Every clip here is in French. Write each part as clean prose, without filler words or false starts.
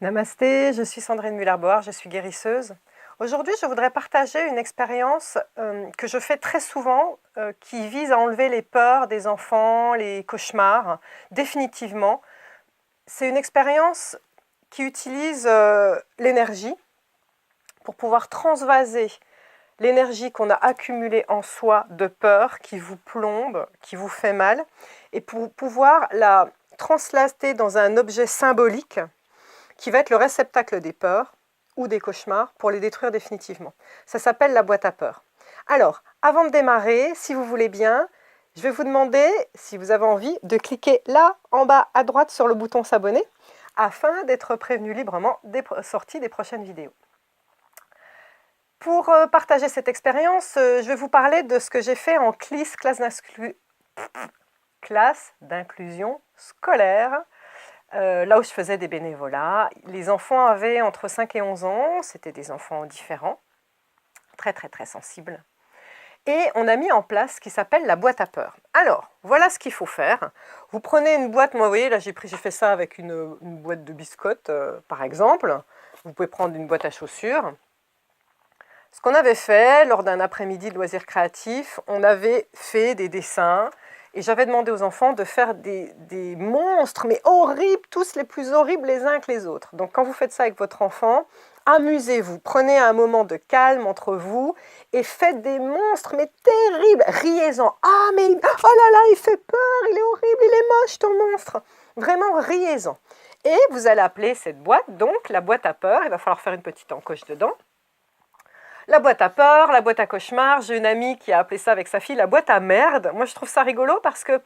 Namasté, je suis Sandrine Muller-Board, je suis guérisseuse. Aujourd'hui, je voudrais partager une expérience que je fais très souvent, qui vise à enlever les peurs des enfants, les cauchemars, définitivement. C'est une expérience qui utilise l'énergie pour pouvoir transvaser l'énergie qu'on a accumulée en soi de peur, qui vous plombe, qui vous fait mal, et pour pouvoir la translater dans un objet symbolique qui va être le réceptacle des peurs ou des cauchemars pour les détruire définitivement. Ça s'appelle la boîte à peurs. Alors, avant de démarrer, si vous voulez bien, je vais vous demander, si vous avez envie, de cliquer là, en bas à droite, sur le bouton s'abonner, afin d'être prévenu librement des sorties des prochaines vidéos. Pour partager cette expérience, je vais vous parler de ce que j'ai fait en CLIS, classe d'inclusion scolaire, là où je faisais des bénévolats. Les enfants avaient entre 5 et 11 ans, c'était des enfants différents, très très très sensibles. Et on a mis en place ce qui s'appelle la boîte à peurs. Alors, voilà ce qu'il faut faire. Vous prenez une boîte, moi vous voyez, là j'ai fait ça avec une boîte de biscottes, par exemple. Vous pouvez prendre une boîte à chaussures. Ce qu'on avait fait lors d'un après-midi de loisirs créatifs, on avait fait des dessins. Et j'avais demandé aux enfants de faire des monstres, mais horribles, tous les plus horribles les uns que les autres. Donc quand vous faites ça avec votre enfant, amusez-vous, prenez un moment de calme entre vous et faites des monstres, mais terribles, riez-en. Ah mais, oh là là, il fait peur, il est horrible, il est moche ton monstre. Vraiment, riez-en. Et vous allez appeler cette boîte, donc la boîte à peur, il va falloir faire une petite encoche dedans. La boîte à peur, la boîte à cauchemar, j'ai une amie qui a appelé ça avec sa fille la boîte à merde. Moi je trouve ça rigolo parce que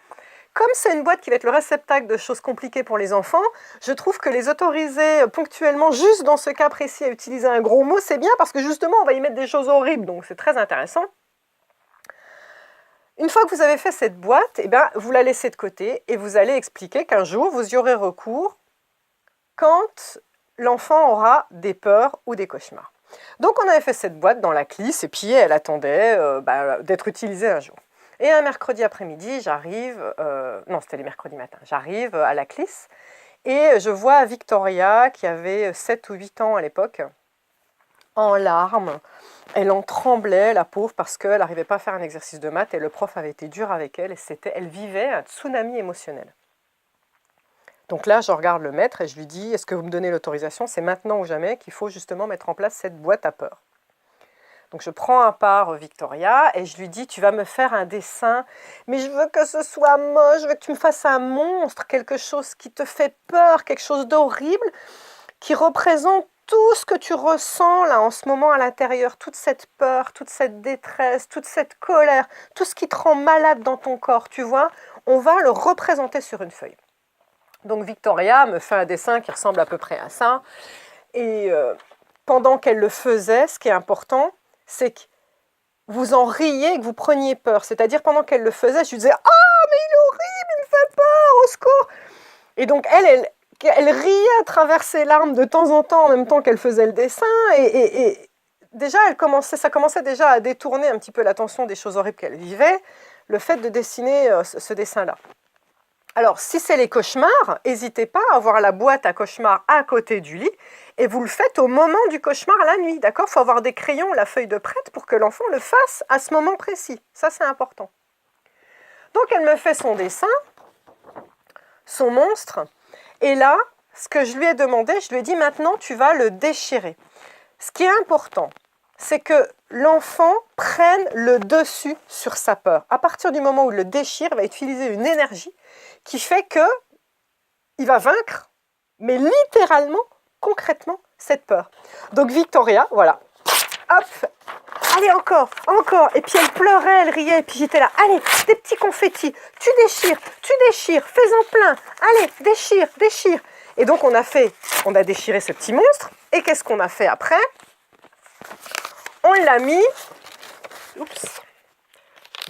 comme c'est une boîte qui va être le réceptacle de choses compliquées pour les enfants, je trouve que les autoriser ponctuellement, juste dans ce cas précis, à utiliser un gros mot, c'est bien parce que justement on va y mettre des choses horribles, donc c'est très intéressant. Une fois que vous avez fait cette boîte, eh bien, vous la laissez de côté et vous allez expliquer qu'un jour vous y aurez recours quand l'enfant aura des peurs ou des cauchemars. Donc on avait fait cette boîte dans la CLIS et puis elle attendait d'être utilisée un jour. Et un mercredi après-midi, j'arrive, non c'était les mercredis matin, j'arrive à la CLIS et je vois Victoria qui avait 7 ou 8 ans à l'époque, en larmes. Elle en tremblait, la pauvre, parce qu'elle n'arrivait pas à faire un exercice de maths et le prof avait été dur avec elle et elle vivait un tsunami émotionnel. Donc là, je regarde le maître et je lui dis « Est-ce que vous me donnez l'autorisation? C'est maintenant ou jamais qu'il faut justement mettre en place cette boîte à peur. » Donc je prends à part Victoria et je lui dis « Tu vas me faire un dessin, mais je veux que ce soit moche, je veux que tu me fasses un monstre, quelque chose qui te fait peur, quelque chose d'horrible, qui représente tout ce que tu ressens là en ce moment à l'intérieur, toute cette peur, toute cette détresse, toute cette colère, tout ce qui te rend malade dans ton corps, tu vois, on va le représenter sur une feuille. » Donc Victoria me fait un dessin qui ressemble à peu près à ça. Et pendant qu'elle le faisait, ce qui est important, c'est que vous en riez et que vous preniez peur. C'est-à-dire pendant qu'elle le faisait, je lui disais « Ah, mais il est horrible, il me fait peur, au secours !» Et donc elle riait à travers ses larmes de temps en temps, en même temps qu'elle faisait le dessin. Et déjà, ça commençait déjà à détourner un petit peu l'attention des choses horribles qu'elle vivait, le fait de dessiner ce dessin-là. Alors, si c'est les cauchemars, n'hésitez pas à avoir la boîte à cauchemars à côté du lit et vous le faites au moment du cauchemar la nuit, d'accord? Il faut avoir des crayons, la feuille de prête pour que l'enfant le fasse à ce moment précis. Ça, c'est important. Donc, elle me fait son dessin, son monstre, et là, ce que je lui ai demandé, je lui ai dit maintenant, tu vas le déchirer. Ce qui est important, c'est que l'enfant prenne le dessus sur sa peur. À partir du moment où il le déchire, il va utiliser une énergie qui fait qu'il va vaincre, mais littéralement, concrètement, cette peur. Donc Victoria, voilà, hop, allez encore, encore, et puis elle pleurait, elle riait, et puis j'étais là, allez, des petits confettis, tu déchires, fais-en plein, allez, déchire, déchire. Et donc on a déchiré ce petit monstre, et qu'est-ce qu'on a fait après? On l'a mis,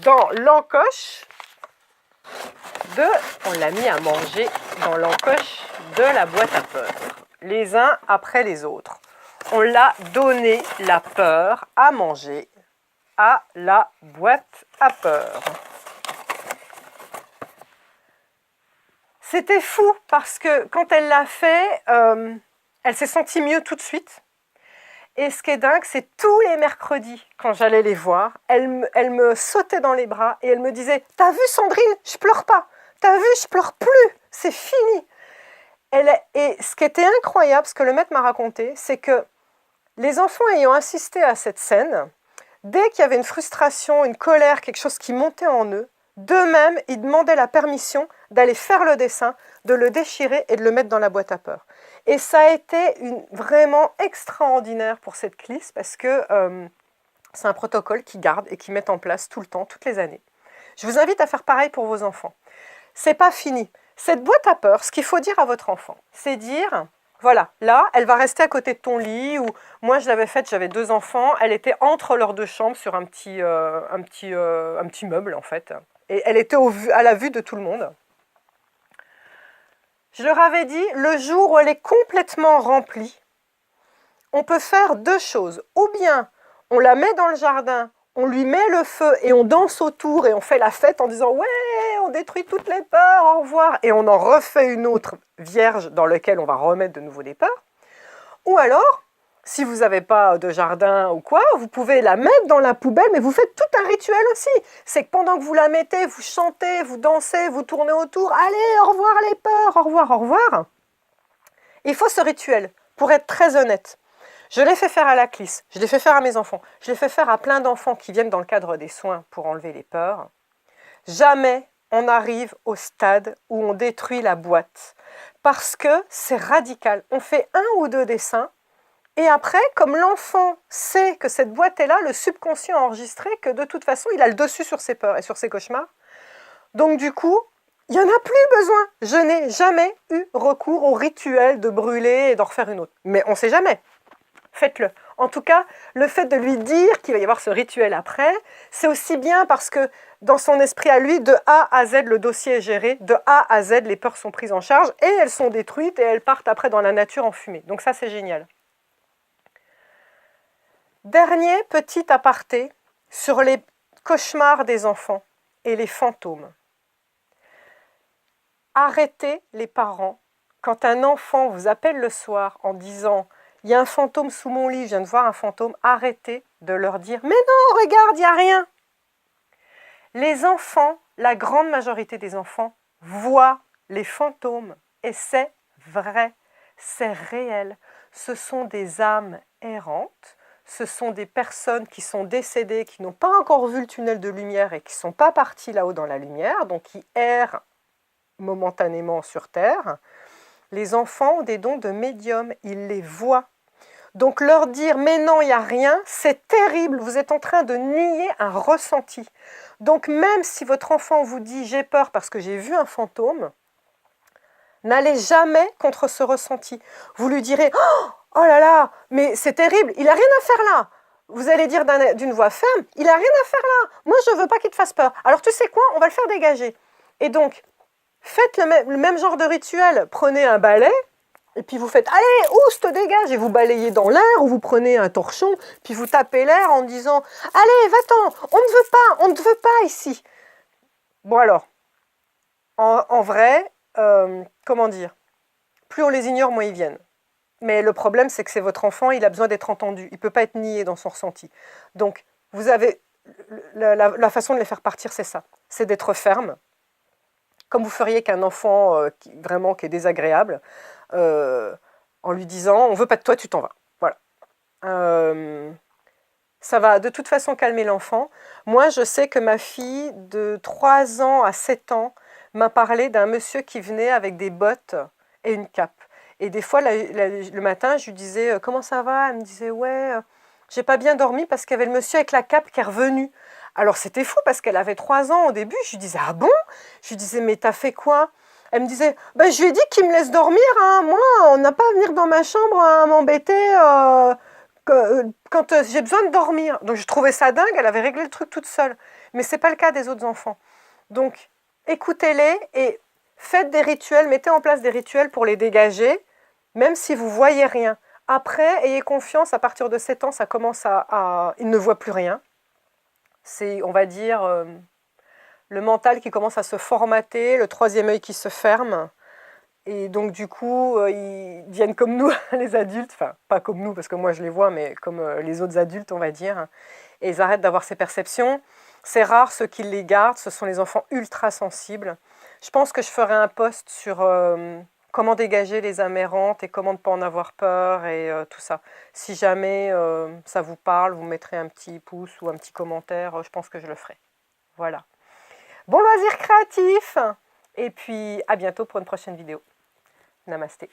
dans l'encoche on l'a mis à manger dans l'encoche de la boîte à peur, les uns après les autres. On l'a donné la peur à manger à la boîte à peur. C'était fou parce que quand elle l'a fait, Elle s'est sentie mieux tout de suite. Et ce qui est dingue, c'est tous les mercredis, quand j'allais les voir, elle me sautait dans les bras et elle me disait « T'as vu Sandrine, je pleure pas. T'as vu, je pleure plus. C'est fini. » Et ce qui était incroyable, ce que le maître m'a raconté, c'est que les enfants ayant assisté à cette scène, dès qu'il y avait une frustration, une colère, quelque chose qui montait en eux, d'eux-mêmes, ils demandaient la permission d'aller faire le dessin, de le déchirer et de le mettre dans la boîte à peurs. Et ça a été vraiment extraordinaire pour cette clisse parce que c'est un protocole qu'ils gardent et qu'ils mettent en place tout le temps, toutes les années. Je vous invite à faire pareil pour vos enfants. C'est pas fini. Cette boîte à peurs, ce qu'il faut dire à votre enfant, c'est dire, voilà, là, elle va rester à côté de ton lit, ou moi je l'avais faite, j'avais 2 enfants, elle était entre leurs 2 chambres sur un petit meuble en fait, et elle était à la vue de tout le monde. Je leur avais dit, le jour où elle est complètement remplie, on peut faire 2 choses. Ou bien, on la met dans le jardin, on lui met le feu et on danse autour et on fait la fête en disant « Ouais, on détruit toutes les peurs, au revoir !» Et on en refait une autre vierge dans laquelle on va remettre de nouveau des peurs. Ou alors, si vous n'avez pas de jardin ou quoi, vous pouvez la mettre dans la poubelle, mais vous faites tout un rituel aussi. C'est que pendant que vous la mettez, vous chantez, vous dansez, vous tournez autour. Allez, au revoir les peurs, au revoir, au revoir. Il faut ce rituel, pour être très honnête. Je l'ai fait faire à la clisse, je l'ai fait faire à mes enfants, je l'ai fait faire à plein d'enfants qui viennent dans le cadre des soins pour enlever les peurs. Jamais on arrive au stade où on détruit la boîte, parce que c'est radical. On fait 1 ou 2 dessins, et après, comme l'enfant sait que cette boîte est là, le subconscient a enregistré que de toute façon, il a le dessus sur ses peurs et sur ses cauchemars. Donc du coup, il n'y en a plus besoin. Je n'ai jamais eu recours au rituel de brûler et d'en refaire une autre. Mais on ne sait jamais. Faites-le. En tout cas, le fait de lui dire qu'il va y avoir ce rituel après, c'est aussi bien parce que dans son esprit à lui, de A à Z, le dossier est géré, de A à Z, les peurs sont prises en charge et elles sont détruites et elles partent après dans la nature en fumée. Donc ça, c'est génial. Dernier petit aparté sur les cauchemars des enfants et les fantômes. Arrêtez les parents quand un enfant vous appelle le soir en disant « Il y a un fantôme sous mon lit, je viens de voir un fantôme », arrêtez de leur dire « Mais non, regarde, il n'y a rien !» Les enfants, la grande majorité des enfants, voient les fantômes et c'est vrai, c'est réel. Ce sont des âmes errantes, ce sont des personnes qui sont décédées, qui n'ont pas encore vu le tunnel de lumière et qui ne sont pas parties là-haut dans la lumière, donc qui errent momentanément sur Terre. Les enfants ont des dons de médium, ils les voient. Donc leur dire « mais non, il n'y a rien », c'est terrible, vous êtes en train de nier un ressenti. Donc même si votre enfant vous dit « j'ai peur parce que j'ai vu un fantôme », n'allez jamais contre ce ressenti. Vous lui direz « oh là là, mais c'est terrible, il n'a rien à faire là ». Vous allez dire d'une voix ferme « il n'a rien à faire là, moi je ne veux pas qu'il te fasse peur. Alors tu sais quoi, on va le faire dégager ». Et donc, faites le même genre de rituel, prenez un balai, et puis vous faites « Allez, oust, dégage !» et vous balayez dans l'air, ou vous prenez un torchon, puis vous tapez l'air en disant « Allez, va-t'en, on ne te veut pas ici !» Bon alors, en vrai, comment dire, plus on les ignore, moins ils viennent. Mais le problème, c'est que c'est votre enfant, il a besoin d'être entendu, il ne peut pas être nié dans son ressenti. Donc, vous avez la façon de les faire partir, c'est ça, c'est d'être ferme, comme vous feriez qu'un enfant qui est désagréable, en lui disant « on ne veut pas de toi, tu t'en vas ». Voilà. Ça va de toute façon calmer l'enfant. Moi, je sais que ma fille de 3 ans à 7 ans m'a parlé d'un monsieur qui venait avec des bottes et une cape. Et des fois, le matin, je lui disais « comment ça va ?» Elle me disait « ouais, j'ai pas bien dormi parce qu'il y avait le monsieur avec la cape qui est revenu ». Alors c'était fou parce qu'elle avait 3 ans au début. Je lui disais « ah bon ?» Je lui disais « mais t'as fait quoi ?» Elle me disait « ben, je lui ai dit qu'il me laisse dormir, hein. Moi, on n'a pas à venir dans ma chambre à m'embêter quand j'ai besoin de dormir. » Donc je trouvais ça dingue, elle avait réglé le truc toute seule. Mais ce n'est pas le cas des autres enfants. Donc écoutez-les et faites des rituels, mettez en place des rituels pour les dégager, même si vous ne voyez rien. Après, ayez confiance, à partir de 7 ans, ça commence ils ne voient plus rien. C'est, on va dire, le mental qui commence à se formater, le 3e œil qui se ferme. Et donc du coup, ils deviennent comme nous, les adultes, enfin pas comme nous parce que moi je les vois, mais comme les autres adultes on va dire, et ils arrêtent d'avoir ces perceptions. C'est rare ceux qui les gardent, ce sont les enfants ultra sensibles. Je pense que je ferai un post sur comment dégager les âmes errantes et comment ne pas en avoir peur et tout ça. Si jamais ça vous parle, vous mettrez un petit pouce ou un petit commentaire, je pense que je le ferai. Voilà. Bon loisir créatif et puis à bientôt pour une prochaine vidéo. Namasté.